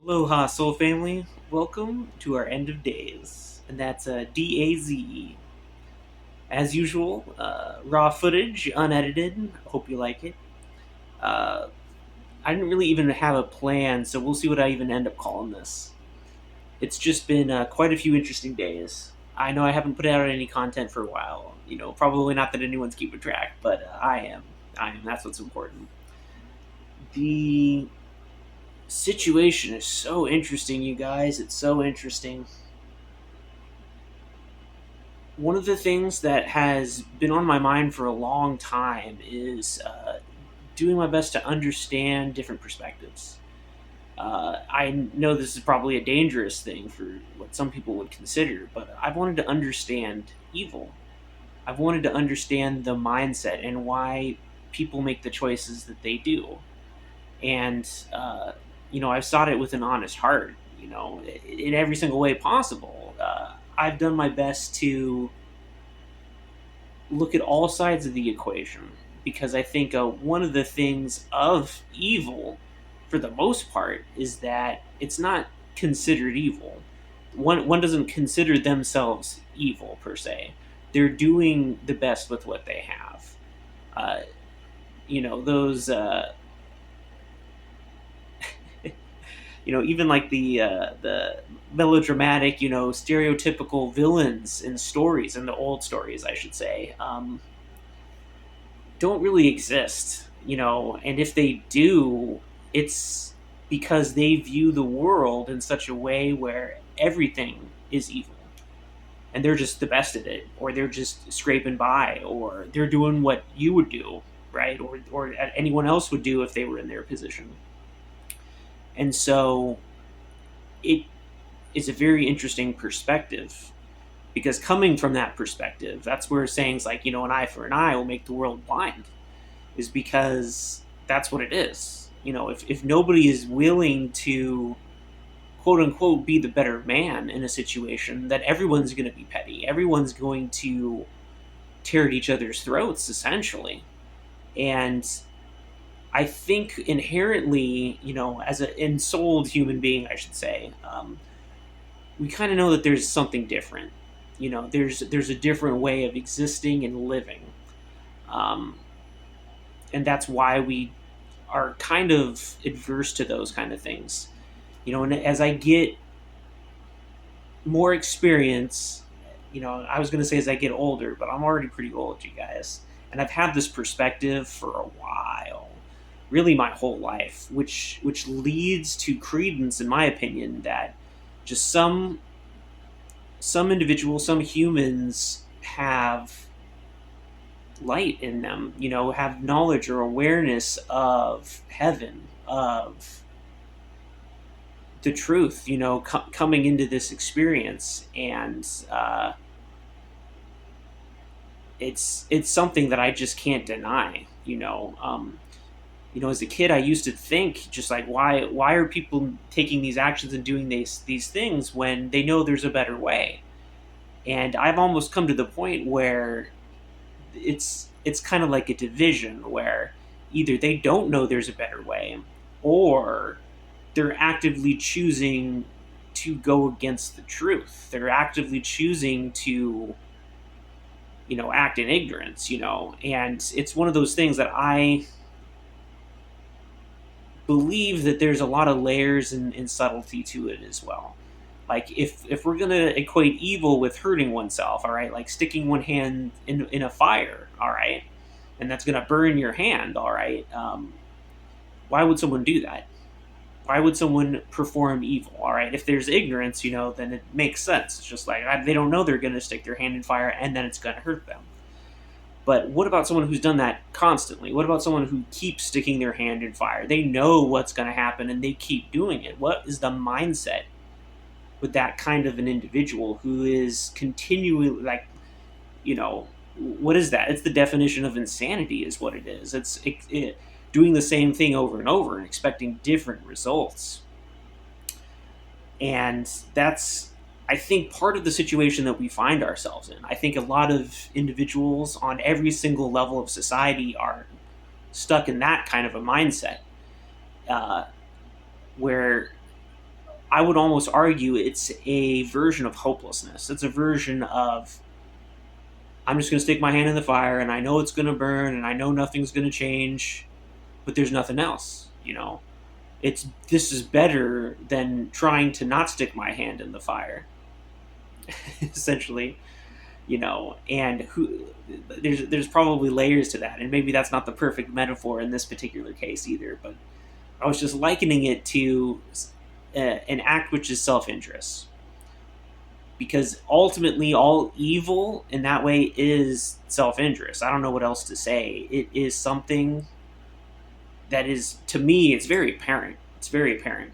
Aloha, Soul Family. Welcome to our end of days, and that's DAZ. As usual, raw footage, unedited. Hope you like it. Uh, I didn't really even have a plan, so we'll see what I even end up calling this. It's just been quite a few interesting days. I know I haven't put out any content for a while. Probably not that anyone's keeping track, but I am. I am. That's what's important. The situation is so interesting, you guys. It's so interesting. One of the things that has been on my mind for a long time is doing my best to understand different perspectives. I know this is probably a dangerous thing for what some people would consider, but I've wanted to understand evil. I've wanted to understand the mindset and why people make the choices that they do. And, I've sought it with an honest heart, in every single way possible. I've done my best to look at all sides of the equation because I think one of the things of evil, for the most part, is that it's not considered evil. One doesn't consider themselves evil per se. They're doing the best with what they have. Uh, those. Even like the melodramatic, stereotypical villains in stories, in the old stories, I should say. Don't really exist, and if they do, it's because they view the world in such a way where everything is evil and they're just the best at it, or they're just scraping by, or they're doing what you would do, right? Or anyone else would do if they were in their position. And so it is a very interesting perspective because coming from that perspective, that's where sayings like, an eye for an eye will make the world blind, is because that's what it is. If nobody is willing to quote unquote be the better man in a situation, that everyone's going to be petty. Everyone's going to tear at each other's throats, essentially. And I think inherently, as an ensouled human being, I should say, we kind of know that there's something different. There's a different way of existing and living, um, and that's why we are kind of adverse to those kind of things. And as I get more experience, I was going to say as I get older, but I'm already pretty old, you guys, and I've had this perspective for a while, really my whole life, which leads to credence, in my opinion, that just some individuals, some humans have light in them, have knowledge or awareness of heaven, of the truth, coming into this experience. And it's something that I just can't deny, as a kid, I used to think just like, why are people taking these actions and doing these things when they know there's a better way? And I've almost come to the point where it's kind of like a division where either they don't know there's a better way, or they're actively choosing to go against the truth. They're actively choosing to, act in ignorance, and it's one of those things that I believe that there's a lot of layers and subtlety to it as well. Like if we're gonna equate evil with hurting oneself, all right, like sticking one hand in a fire, all right, and that's gonna burn your hand, all right. Why would someone do that? Why would someone perform evil? All right, if there's ignorance, then it makes sense. It's just like they don't know they're gonna stick their hand in fire and then it's gonna hurt them. But what about someone who's done that constantly? What about someone who keeps sticking their hand in fire? They know what's going to happen and they keep doing it. What is the mindset with that kind of an individual who is continually like, what is that? It's the definition of insanity, is what it is. It's doing the same thing over and over and expecting different results. And that's, I think, part of the situation that we find ourselves in. I think a lot of individuals on every single level of society are stuck in that kind of a mindset, where I would almost argue it's a version of hopelessness. It's a version of, I'm just going to stick my hand in the fire and I know it's going to burn and I know nothing's going to change, but there's nothing else, you know. It's This is better than trying to not stick my hand in the fire, essentially, you know. And there's probably layers to that, and maybe that's not the perfect metaphor in this particular case either, but I was just likening it to an act which is self-interest, because ultimately all evil in that way is self-interest. I don't know what else to say. It is something that is, to me, it's very apparent. It's very apparent.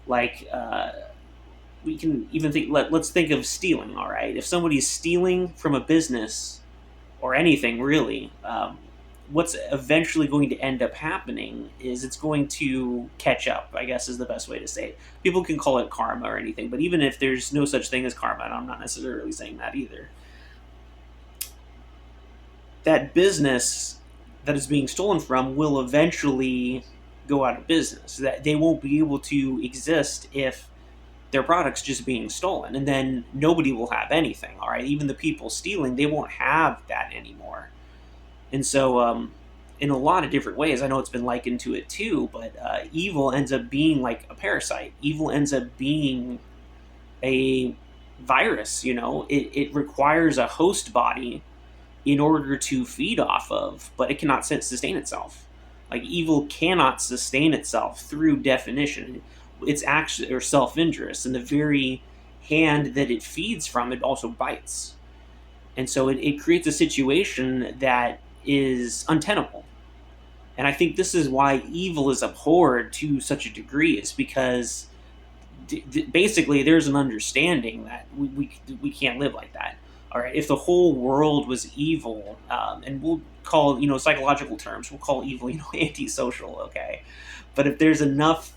Like, we can even think, let's think of stealing, all right? If somebody's stealing from a business or anything really, what's eventually going to end up happening is it's going to catch up, I guess is the best way to say it. People can call it karma or anything, but even if there's no such thing as karma, and I'm not necessarily saying that either, that business that is being stolen from will eventually go out of business. That they won't be able to exist if their product's just being stolen, and then nobody will have anything, all right? Even the people stealing, they won't have that anymore. And so, in a lot of different ways, I know it's been likened to it too, but evil ends up being like a parasite. Evil ends up being a virus, you know. It requires a host body in order to feed off of, but it cannot sustain itself. Like, evil cannot sustain itself through definition. It's actually, or self-interest, and the very hand that it feeds from, it also bites. And so it creates a situation that is untenable. And I think this is why evil is abhorred to such a degree, is because basically there's an understanding that we can't live like that. All right, if the whole world was evil, and we'll call, you know, psychological terms, we'll call evil, you know, antisocial, okay? But if there's enough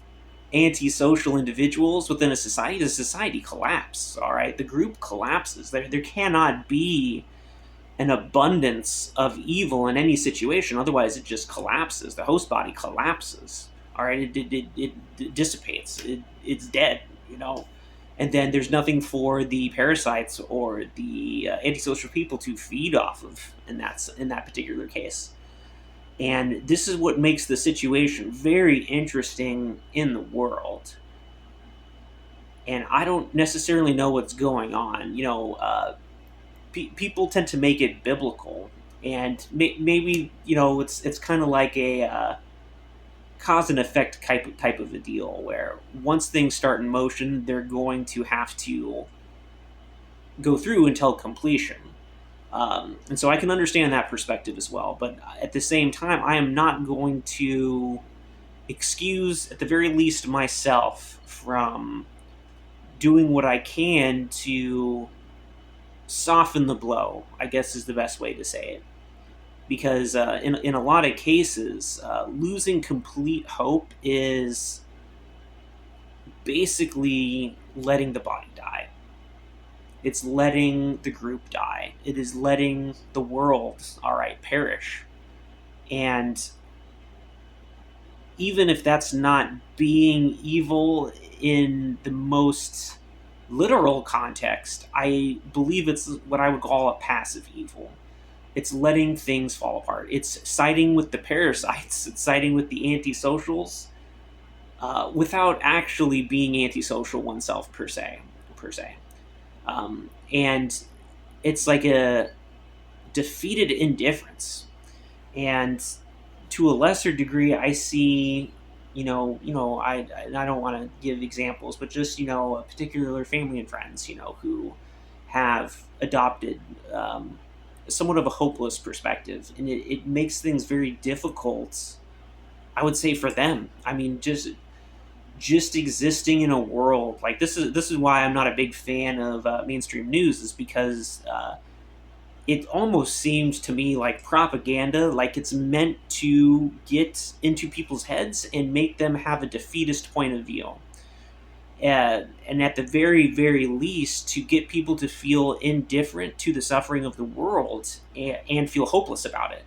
antisocial individuals within a society, the society collapses, all right? The group collapses. There cannot be an abundance of evil in any situation, otherwise it just collapses. The host body collapses, all right? It dissipates. It's dead, you know? And then there's nothing for the parasites or the antisocial people to feed off of in that particular case. And this is what makes the situation very interesting in the world. And I don't necessarily know what's going on. You know, people tend to make it biblical, and maybe, you know, it's kind of like a cause and effect type of a deal, where once things start in motion, they're going to have to go through until completion. And so I can understand that perspective as well. But at the same time, I am not going to excuse, at the very least, myself from doing what I can to soften the blow, I guess is the best way to say it. Because in a lot of cases, losing complete hope is basically letting the body die. It's letting the group die. It is letting the world, all right, perish. And even if that's not being evil in the most literal context, I believe it's what I would call a passive evil. It's letting things fall apart. It's siding with the parasites. It's siding with the antisocials, without actually being antisocial oneself per se. And it's like a defeated indifference. And to a lesser degree, I see, I don't want to give examples, but just, a particular family and friends, who have adopted somewhat of a hopeless perspective, and it makes things very difficult, I would say, for them. I mean, just existing in a world like this is why I'm not a big fan of mainstream news, is because it almost seems to me like propaganda, like it's meant to get into people's heads and make them have a defeatist point of view. And at the very, very least, to get people to feel indifferent to the suffering of the world and feel hopeless about it.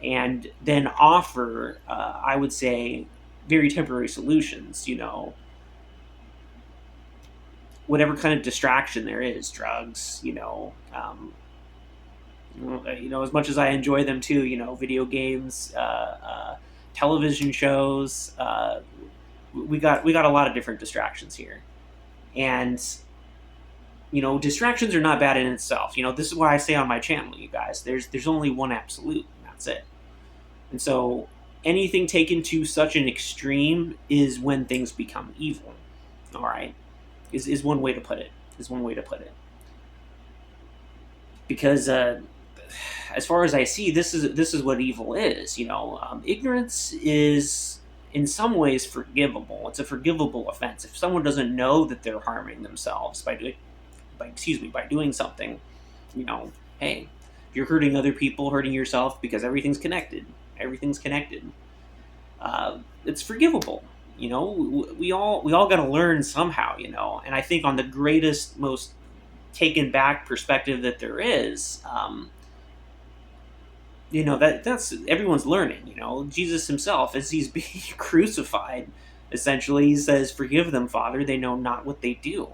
And then offer, I would say, very temporary solutions, whatever kind of distraction there is, drugs, as much as I enjoy them too, video games, television shows, we got a lot of different distractions here. And distractions are not bad in itself. This is why I say on my channel, you guys, there's only one absolute, and that's it. And so anything taken to such an extreme is when things become evil. All right, is one way to put it. Because as far as I see, this is what evil is. Ignorance is in some ways forgivable. It's a forgivable offense. If someone doesn't know that they're harming themselves by doing something, hey, if you're hurting other people, hurting yourself, because everything's connected. It's forgivable. We all got to learn somehow. And I think on the greatest, most taken back perspective that there is, that's everyone's learning. Jesus himself, as he's being crucified, essentially he says, "Forgive them, Father, they know not what they do."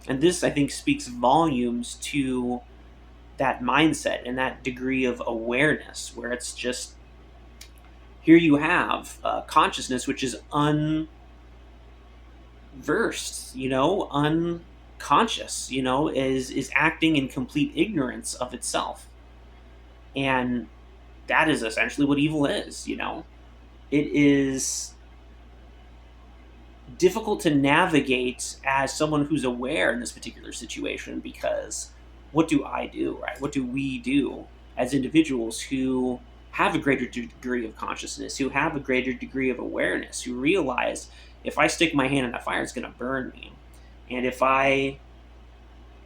And this, I think, speaks volumes to that mindset and that degree of awareness, where it's just, here you have consciousness which is unversed, unconscious, is acting in complete ignorance of itself. And that is essentially what evil is. It is difficult to navigate as someone who's aware in this particular situation, because what do I do, right? What do we do as individuals who have a greater degree of consciousness, who have a greater degree of awareness, who realize if I stick my hand in the fire, it's going to burn me. And if I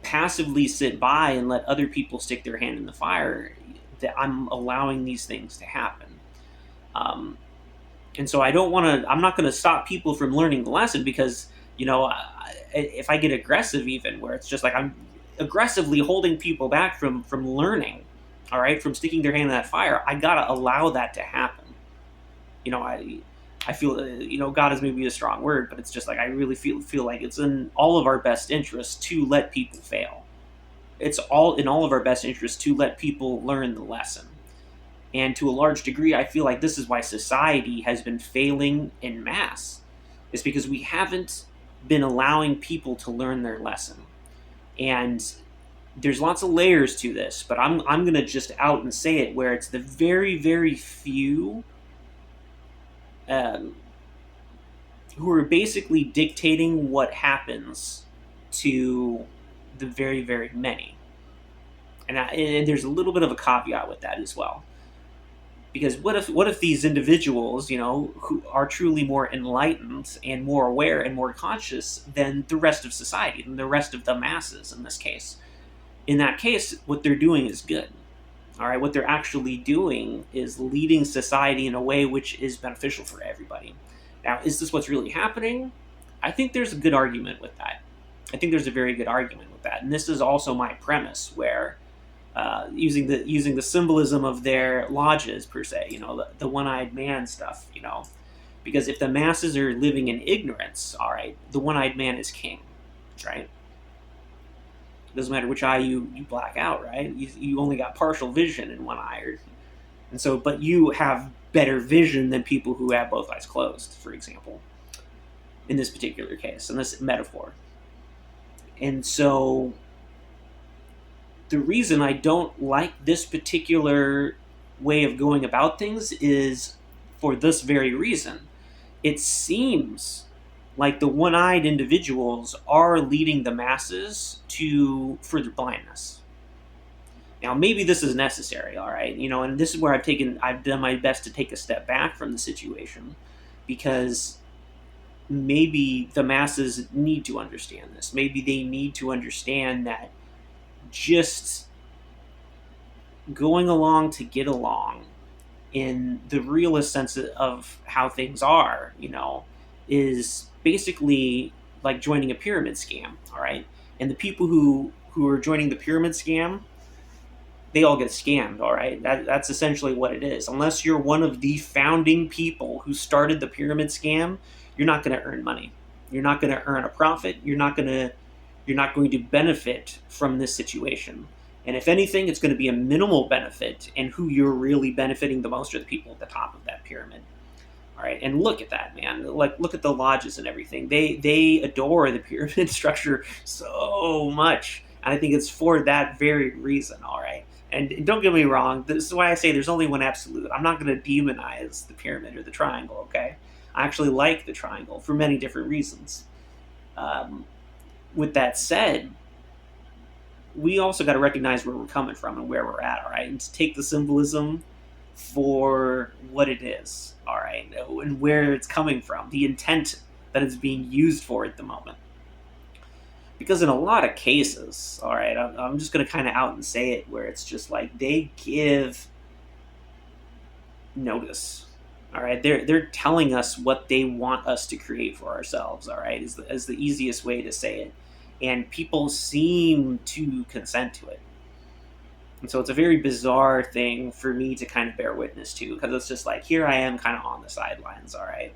passively sit by and let other people stick their hand in the fire, that I'm allowing these things to happen. And so I'm not going to stop people from learning the lesson, because, if I get aggressive, even where it's just like I'm aggressively holding people back from learning, all right, from sticking their hand in that fire, I got to allow that to happen. I feel, God is maybe a strong word, but it's just like, I really feel like it's in all of our best interest to let people fail. It's all in all of our best interest to let people learn the lesson. And to a large degree, I feel like this is why society has been failing en masse. It's because we haven't been allowing people to learn their lesson. And there's lots of layers to this, but I'm going to just out and say it, where it's the very, very few who are basically dictating what happens to the very, very many. And there's a little bit of a caveat with that as well. Because what if these individuals, who are truly more enlightened and more aware and more conscious than the rest of society, than the rest of the masses in this case? In that case, what they're doing is good. All right, what they're actually doing is leading society in a way which is beneficial for everybody. Now, is this what's really happening? I think there's a good argument with that. I think there's a very good argument with that. And this is also my premise, where using the symbolism of their lodges, per se, the one-eyed man stuff, because if the masses are living in ignorance, all right, the one-eyed man is king, right? It doesn't matter which eye you black out, right? You only got partial vision in one eye, and so, but you have better vision than people who have both eyes closed, for example, in this particular case, in this metaphor. And so the reason I don't like this particular way of going about things is for this very reason. It seems like the one-eyed individuals are leading the masses to further blindness. Now, maybe this is necessary, all right? And this is where I've done my best to take a step back from the situation, because maybe the masses need to understand this. Maybe they need to understand that just going along to get along, in the realist sense of how things are, is basically like joining a pyramid scam, all right? And the people who are joining the pyramid scam, they all get scammed, all right? That's essentially what it is. Unless you're one of the founding people who started the pyramid scam, you're not going to earn money. You're not going to earn a profit. You're not going to you're not going to benefit from this situation. And if anything, it's going to be a minimal benefit, and who you're really benefiting the most are the people at the top of that pyramid. All right, and look at that, man. Like, look at the lodges and everything. They adore the pyramid structure so much, and I think it's for that very reason. All right, and don't get me wrong. This is why I say there's only one absolute. I'm not going to demonize the pyramid or the triangle. Okay, I actually like the triangle for many different reasons. Um, with that said, we also got to recognize where we're coming from and where we're at. All right, and to take the symbolism for what it is, all right, and where it's coming from, the intent that it's being used for at the moment. Because in a lot of cases, all right, I'm just going to kind of out and say it, where it's just like they give notice. All right, they're telling us what they want us to create for ourselves. All right, is the easiest way to say it, and people seem to consent to it. And so it's a very bizarre thing for me to kind of bear witness to, because it's just like, here I am kind of on the sidelines, all right?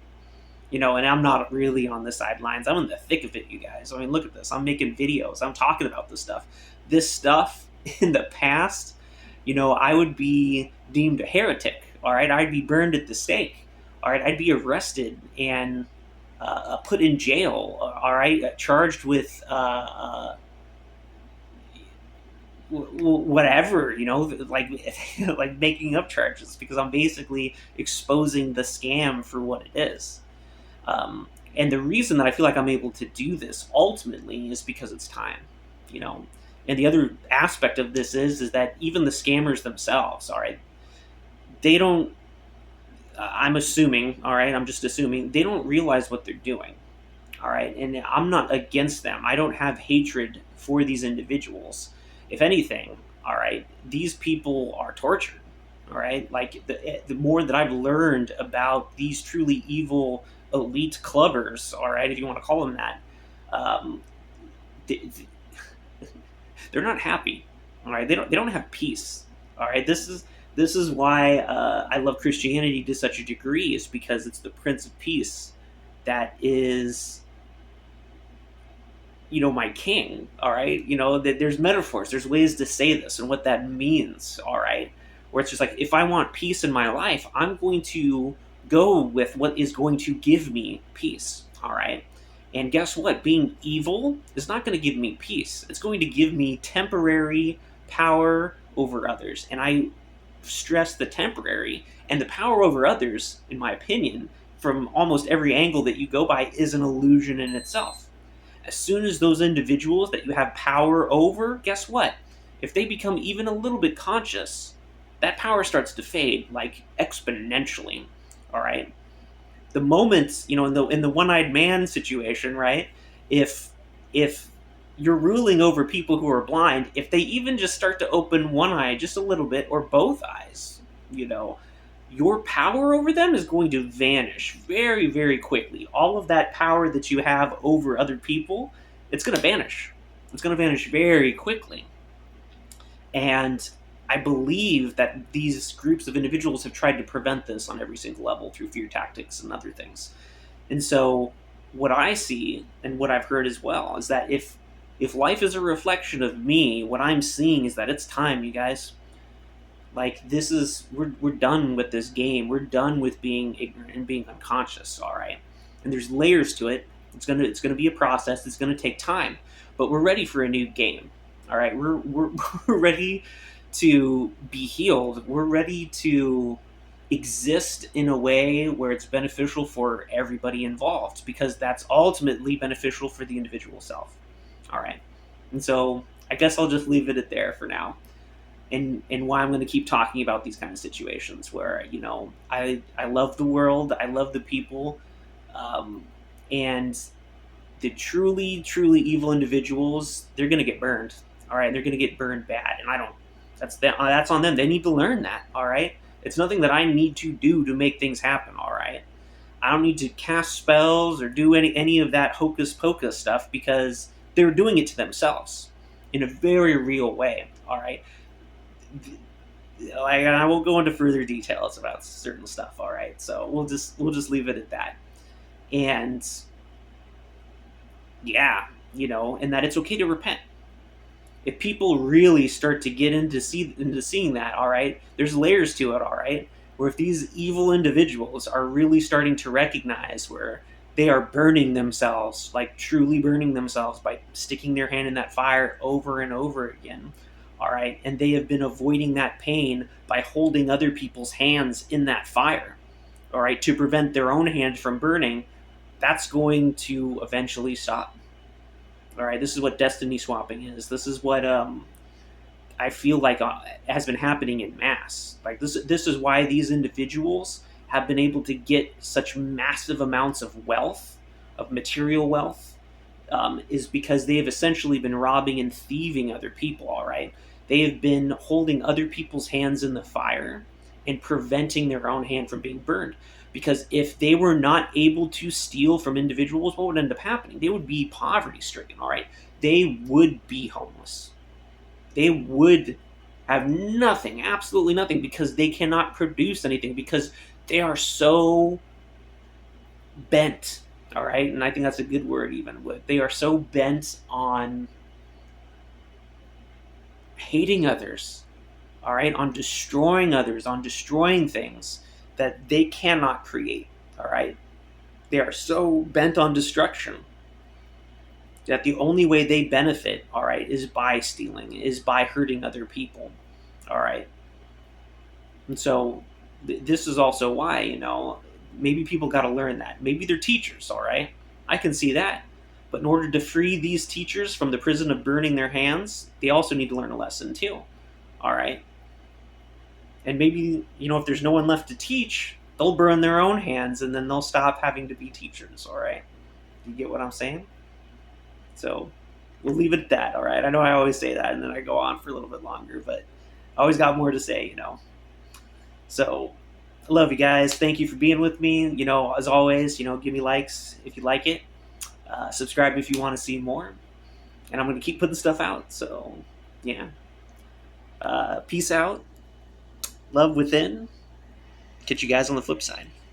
And I'm not really on the sidelines. I'm in the thick of it, you guys. I mean, look at this. I'm making videos. I'm talking about this stuff. This stuff in the past, I would be deemed a heretic, all right? I'd be burned at the stake, all right? I'd be arrested and put in jail, all right? Charged with whatever, like like making up charges, because I'm basically exposing the scam for what it is. And the reason that I feel like I'm able to do this ultimately is because it's time, you know. And the other aspect of this is that even the scammers themselves, all right, they don't. I'm assuming, all right, I'm just assuming they don't realize what they're doing, all right. And I'm not against them. I don't have hatred for these individuals. If anything, all right, these people are tortured, all right. Like the more that I've learned about these truly evil elite clubbers, all right, if you want to call them that, um, they, they're not happy, all right. They don't have peace, all right. This is why I love Christianity to such a degree, is because it's the Prince of Peace that is, my king, all right. That there's metaphors, there's ways to say this and what that means, all right. Where it's just like, if I want peace in my life, I'm going to go with what is going to give me peace, all right. And guess what? Being evil is not going to give me peace. It's going to give me temporary power over others. And I stress the temporary. And the power over others, in my opinion, from almost every angle that you go by, is an illusion in itself. As soon as those individuals that you have power over, guess what? If they become even a little bit conscious, that power starts to fade, like exponentially. All right. The moment, in the one-eyed man situation, right? If you're ruling over people who are blind, if they even just start to open one eye just a little bit, or both eyes, your power over them is going to vanish very, very quickly. All of that power that you have over other people, it's going to vanish. It's going to vanish very quickly. And I believe that these groups of individuals have tried to prevent this on every single level through fear tactics and other things. And so what I see, and what I've heard as well, is that if life is a reflection of me, what I'm seeing is that it's time, you guys. Like, we're done with this game. We're done with being ignorant and being unconscious, all right? And there's layers to it. It's gonna be a process. It's gonna take time, but we're ready for a new game. All right, we're ready to be healed. We're ready to exist in a way where it's beneficial for everybody involved, because that's ultimately beneficial for the individual self. All right, and so I guess I'll just leave it at there for now. And why I'm going to keep talking about these kind of situations where I love the world, I love the people, and the truly evil individuals, they're going to get burned. All right, they're going to get burned bad, and I don't. That's on them. They need to learn that. All right, it's nothing that I need to do to make things happen. All right, I don't need to cast spells or do any of that hocus pocus stuff, because they're doing it to themselves in a very real way. All right. Like, I won't go into further details about certain stuff. All right, so we'll just leave it at that. And yeah, and that it's okay to repent. If people really start to get into seeing that, all right, there's layers to it, all right, where if these evil individuals are really starting to recognize where they are burning themselves, like truly burning themselves by sticking their hand in that fire over and over again, all right, and they have been avoiding that pain by holding other people's hands in that fire, all right, to prevent their own hand from burning, that's going to eventually stop. All right, this is what destiny swapping is. This is what I feel like has been happening in mass. Like this is why these individuals have been able to get such massive amounts of wealth, of material wealth, is because they have essentially been robbing and thieving other people. All right, they have been holding other people's hands in the fire and preventing their own hand from being burned. Because if they were not able to steal from individuals, what would end up happening? They would be poverty stricken. All right, they would be homeless. They would have nothing, absolutely nothing, because they cannot produce anything, because they are so bent, all right, and I think that's a good word, even with they are so bent on hating others, all right, on destroying others, on destroying things that they cannot create, all right. They are so bent on destruction that the only way they benefit, all right, is by stealing, is by hurting other people, all right. And so this is also why, maybe people got to learn that. Maybe they're teachers, all right? I can see that. But in order to free these teachers from the prison of burning their hands, they also need to learn a lesson too, all right? And maybe, if there's no one left to teach, they'll burn their own hands and then they'll stop having to be teachers, all right? You get what I'm saying? So we'll leave it at that, all right? I know I always say that and then I go on for a little bit longer, but I always got more to say. So I love you guys. Thank you for being with me. As always, give me likes if you like it. Subscribe if you want to see more. And I'm going to keep putting stuff out. So, yeah. Peace out. Love within. Catch you guys on the flip side.